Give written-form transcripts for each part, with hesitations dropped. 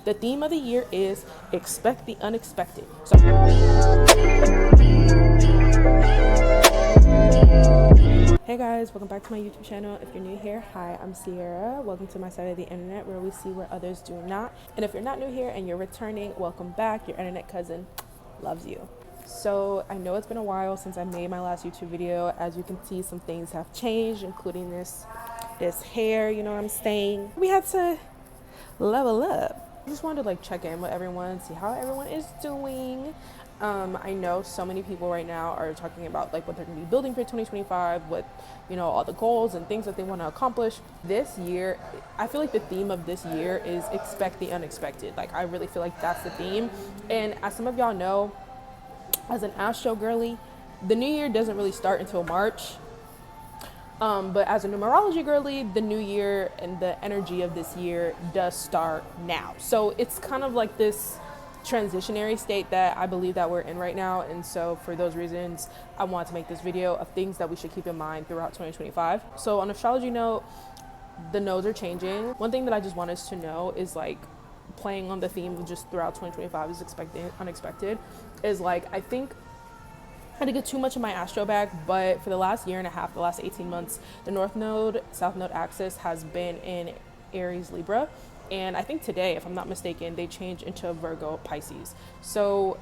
The theme of the year is expect the unexpected. So hey guys, welcome back to my YouTube channel. If you're new here, hi, I'm Sierra. Welcome to my side of the internet where we see where others do not. And if you're not new here and you're returning, welcome back. Your internet cousin loves you. So I know it's been a while since I made my last YouTube video. As you can see, some things have changed, including this hair, you know what I'm saying? We had to level up. I just wanted to check in with everyone, see how everyone is doing. I know so many people right now are talking about what they're gonna be building for 2025, what, all the goals and things that they want to accomplish. This year, I feel like the theme of this year is expect the unexpected. I really feel like that's the theme. And as some of y'all know, as an astro girly, the new year doesn't really start until March. But as a numerology girly, the new year and the energy of this year does start now. So it's kind of like this transitionary state that I believe that we're in right now. And so for those reasons, I wanted to make this video of things that we should keep in mind throughout 2025. So on astrology note, the nodes are changing. One thing that I just want us to know is playing on the theme of just throughout 2025 is expecting unexpected is I think I didn't get too much of my astro bag, but for the last year and a half, the last 18 months, the North Node, South Node axis has been in Aries, Libra. And I think today, if I'm not mistaken, they changed into Virgo, Pisces. So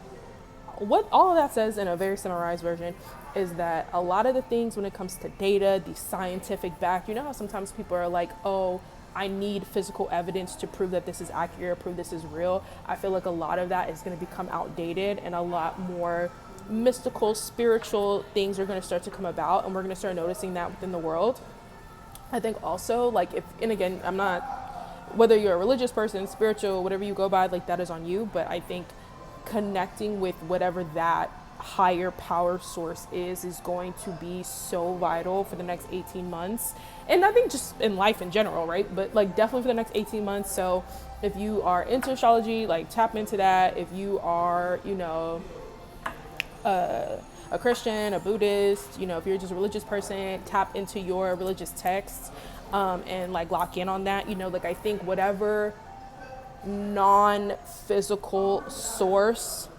what all of that says in a very summarized version is that a lot of the things when it comes to data, the scientific back, you know how sometimes people are like, oh, I need physical evidence to prove that this is accurate, prove this is real. I feel like a lot of that is going to become outdated and a lot more mystical, spiritual things are going to start to come about, and we're going to start noticing that within the world. I think also and again, I'm not, whether you're a religious person, spiritual, whatever you go by, that is on you. But I think connecting with whatever that higher power source is going to be so vital for the next 18 months. And I think just in life in general, right? But definitely for the next 18 months. So if you are into astrology, tap into that. If you are, a Christian, a Buddhist, if you're just a religious person, tap into your religious texts and lock in on that. I think whatever non-physical source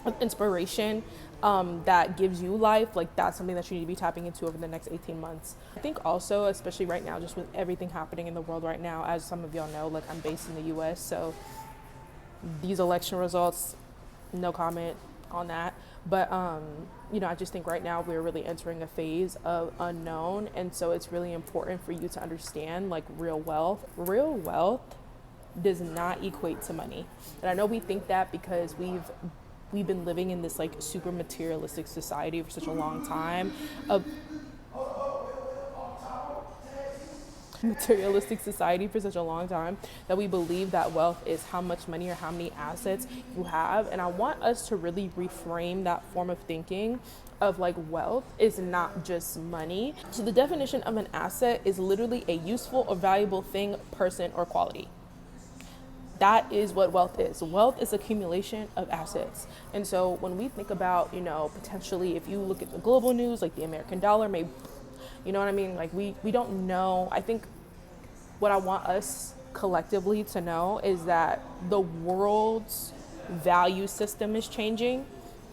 of inspiration that gives you life, that's something that you need to be tapping into over the next 18 months. I think also, especially right now, just with everything happening in the world right now, as some of y'all know, I'm based in the US, so these election results, no comment on that. But I just think right now we're really entering a phase of unknown, and so it's really important for you to understand real wealth does not equate to money. And I know we think that because we've been living in this super materialistic society for such a long time, that we believe that wealth is how much money or how many assets you have. And I want us to really reframe that form of thinking of wealth is not just money. So the definition of an asset is literally a useful or valuable thing, person, or quality. That is what wealth is. Wealth is accumulation of assets. And so when we think about, potentially if you look at the global news, the American dollar may, you know what I mean? We don't know. I think what I want us collectively to know is that the world's value system is changing.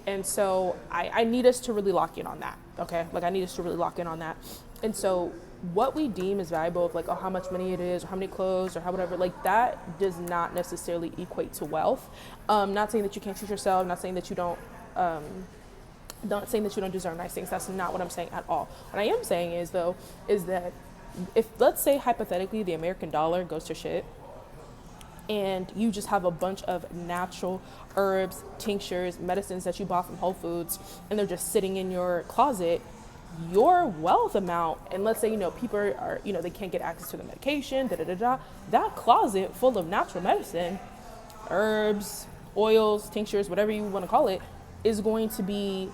And so I need us to really lock in on that. Okay. I need us to really lock in on that. And so what we deem as valuable of how much money it is or how many clothes or how whatever, that does not necessarily equate to wealth. Not saying that you can't treat yourself, not saying that you don't deserve nice things. That's not what I'm saying at all. What I am saying is that if, let's say hypothetically, the American dollar goes to shit and you just have a bunch of natural herbs, tinctures, medicines that you bought from Whole Foods, and they're just sitting in your closet, your wealth amount, and let's say, people are, they can't get access to the medication, that closet full of natural medicine, herbs, oils, tinctures, whatever you want to call it, is going to be,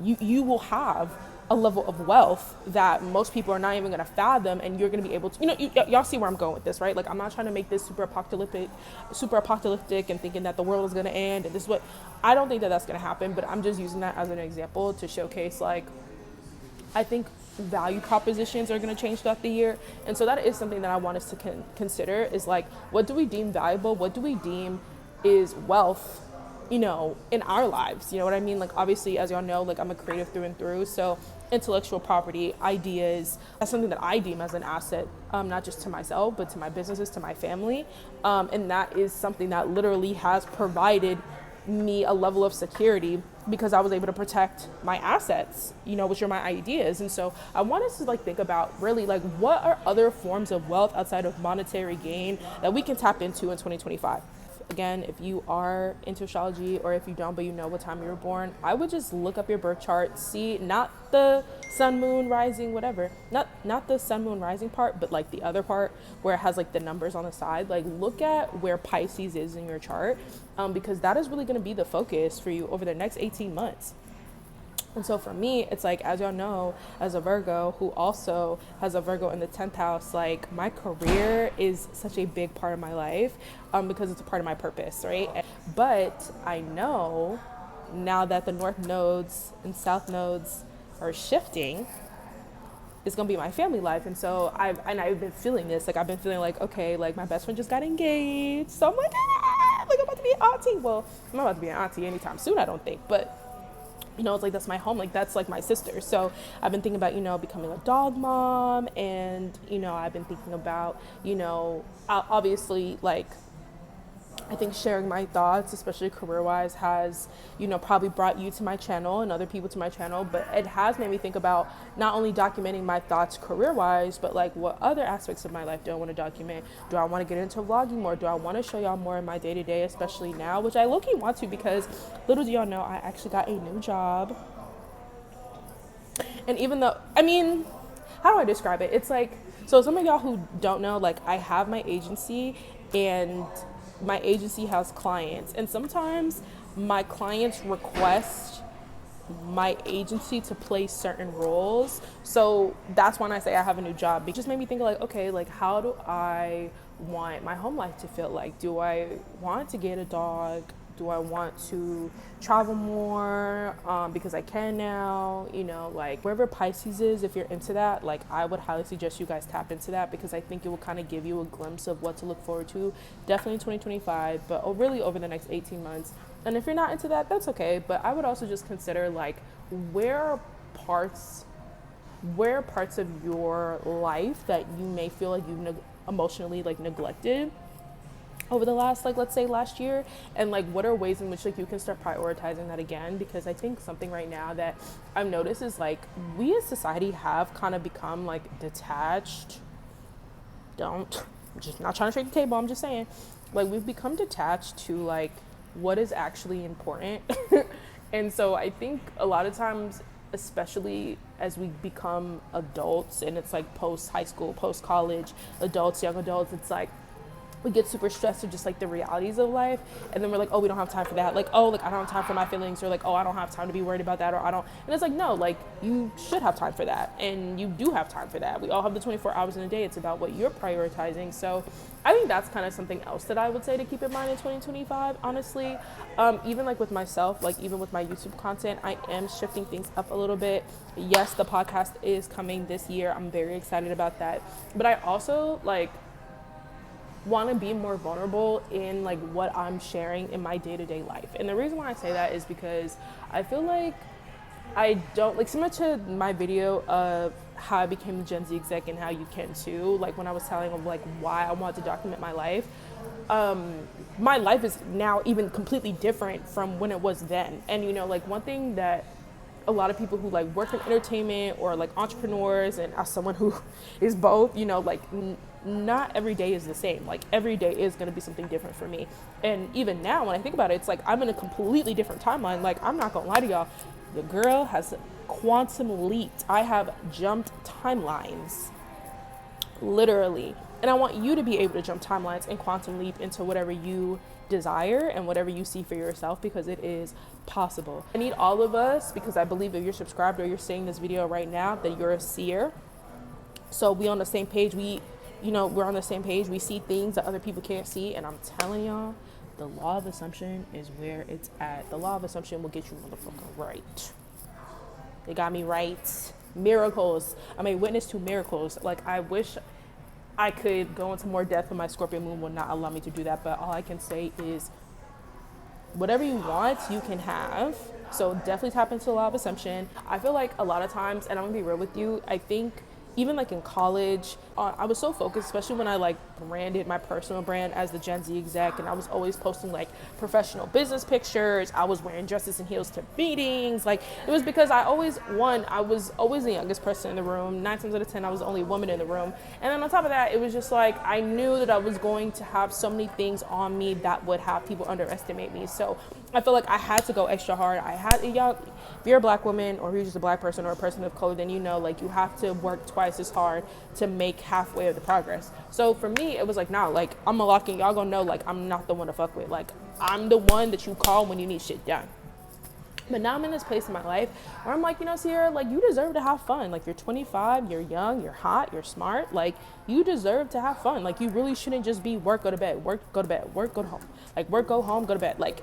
you will have a level of wealth that most people are not even going to fathom, and you're going to be able to, y'all see where I'm going with this, right? I'm not trying to make this super apocalyptic and thinking that the world is going to end, and this is what, I don't think that that's going to happen, but I'm just using that as an example to showcase, I think value propositions are going to change throughout the year. And so that is something that I want us to consider is like, what do we deem valuable? What do we deem is wealth, in our lives? You know what I mean? Like, obviously, as y'all know, like, I'm a creative through and through. So intellectual property, ideas, that's something that I deem as an asset, not just to myself, but to my businesses, to my family. And that is something that literally has provided me a level of security because I was able to protect my assets, which are my ideas. And so I want us to like think about really like what are other forms of wealth outside of monetary gain that we can tap into in 2025. Again, if you are into astrology, or if you don't but you know what time you were born, I would just look up your birth chart, see not the sun, moon, rising, whatever, not the sun, moon, rising part, but like the other part where it has like the numbers on the side. Like, look at where Pisces is in your chart, because that is really going to be the focus for you over the next 18 months. And so for me, it's like, as y'all know, as a Virgo who also has a Virgo in the 10th house, like, my career is such a big part of my life, because it's a part of my purpose, right? But I know now that the north nodes and south nodes are shifting, it's gonna be my family life. And so I've been feeling this, like, I've been feeling like, okay, like, my best friend just got engaged, so I'm like, like, I'm about to be an auntie. Well, I'm not about to be an auntie anytime soon, I don't think, but it's like, that's my home, like, that's like my sister. So I've been thinking about, becoming a dog mom, and, I've been thinking about, obviously, like, I think sharing my thoughts, especially career-wise, has, probably brought you to my channel and other people to my channel, but it has made me think about not only documenting my thoughts career-wise, but like, what other aspects of my life do I want to document? Do I want to get into vlogging more? Do I want to show y'all more in my day-to-day, especially now, which I low-key want to, because little do y'all know, I actually got a new job. And even though, how do I describe it? It's like, so some of y'all who don't know, like, I have my agency, and my agency has clients, and sometimes my clients request my agency to play certain roles. So that's when I say I have a new job. It just made me think, like, okay, like, how do I want my home life to feel like? Do I want to get a dog? Do I want to travel more, because I can now, like, wherever Pisces is, if you're into that, like, I would highly suggest you guys tap into that, because I think it will kind of give you a glimpse of what to look forward to, definitely in 2025, but really over the next 18 months. And if you're not into that, that's okay. But I would also just consider, like, where are parts of your life that you may feel like you've emotionally, like, neglected over the last, like, let's say last year, and like, what are ways in which, like, you can start prioritizing that again? Because I think something right now that I've noticed is, like, we as society have kind of become, like, detached. I'm just not trying to shake the table, I'm just saying, like, we've become detached to, like, what is actually important. And so I think a lot of times, especially as we become adults, and it's like post high school, post college, adults, young adults, it's like, we get super stressed with just, like, the realities of life, and then we're like, oh, we don't have time for that, like, oh, like, I don't have time for my feelings, or like, oh, I don't have time to be worried about that, or I don't. And it's like, no, like, you should have time for that, and you do have time for that. We all have the 24 hours in a day. It's about what you're prioritizing. So I think that's kind of something else that I would say to keep in mind in 2025, honestly. Even like with myself, like, even with my YouTube content, I am shifting things up a little bit. Yes, the podcast is coming this year. I'm very excited about that, but I also, like, want to be more vulnerable in, like, what I'm sharing in my day-to-day life. And the reason why I say that is because I feel like I don't, like, similar to my video of how I became the Gen Z exec and how you can too, like, when I was telling them, like, why I wanted to document my life is now even completely different from when it was then. And, like, one thing that a lot of people who, like, work in entertainment, or like entrepreneurs, and as someone who is both, like, not every day is the same. Like, every day is going to be something different for me. And even now, when I think about it, it's like, I'm in a completely different timeline. Like, I'm not gonna lie to y'all, the girl has quantum leaped. I have jumped timelines, literally. And I want you to be able to jump timelines and quantum leap into whatever you desire and whatever you see for yourself, because it is possible. I need all of us, because I believe if you're subscribed or you're seeing this video right now, that you're a seer. So we on the same page. We're on the same page. We see things that other people can't see. And I'm telling y'all, the law of assumption is where it's at. The law of assumption will get you motherfucking right. They got me right. miracles. I'm a witness to miracles. Like, I wish I could go into more depth, but my Scorpio moon will not allow me to do that. But all I can say is whatever you want, you can have. So definitely tap into the law of assumption. I feel like a lot of times, and I'm gonna be real with you, I think even like in college, I was so focused, especially when I like branded my personal brand as the Gen Z exec, and I was always posting like professional business pictures. I was wearing dresses and heels to meetings. Like, it was because I was always the youngest person in the room. 9 times out of 10, I was the only woman in the room. And then on top of that, it was just like, I knew that I was going to have so many things on me that would have people underestimate me. So I feel like I had to go extra hard. Y'all, if you're a black woman or if you're just a black person or a person of color, then you know, like, you have to work twice as hard to make halfway of the progress. So for me, it was like, nah, like, I'm a lock in. Y'all gonna know, like, I'm not the one to fuck with. Like, I'm the one that you call when you need shit done. But now I'm in this place in my life where I'm like, you know, Sierra, like, you deserve to have fun. Like, you're 25, you're young, you're hot, you're smart. Like, you deserve to have fun. Like, you really shouldn't just be work, go to bed, work, go to bed, work, go to home. Like, work, go home, go to bed. Like,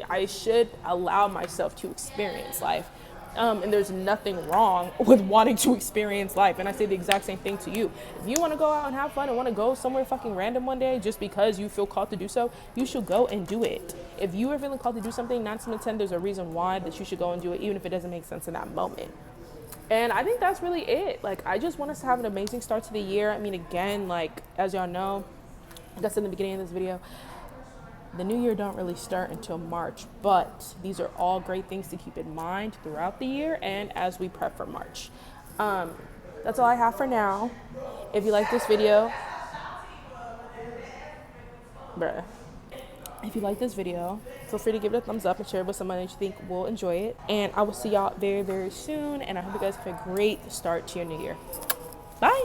I should allow myself to experience life. And there's nothing wrong with wanting to experience life. And I say the exact same thing to you. If you want to go out and have fun and want to go somewhere fucking random one day just because you feel called to do so, you should go and do it. If you are feeling called to do something, 9 to 10, there's a reason why that you should go and do it, even if it doesn't make sense in that moment. And I think that's really it. Like, I just want us to have an amazing start to the year. I mean, again, like, as y'all know, like I said in the beginning of this video, the new year don't really start until March, but these are all great things to keep in mind throughout the year and as we prep for March. That's all I have for now. If you like this video, if you like this video, feel free to give it a thumbs up and share it with someone that you think will enjoy it. And I will see y'all very, very soon. And I hope you guys have a great start to your new year. Bye.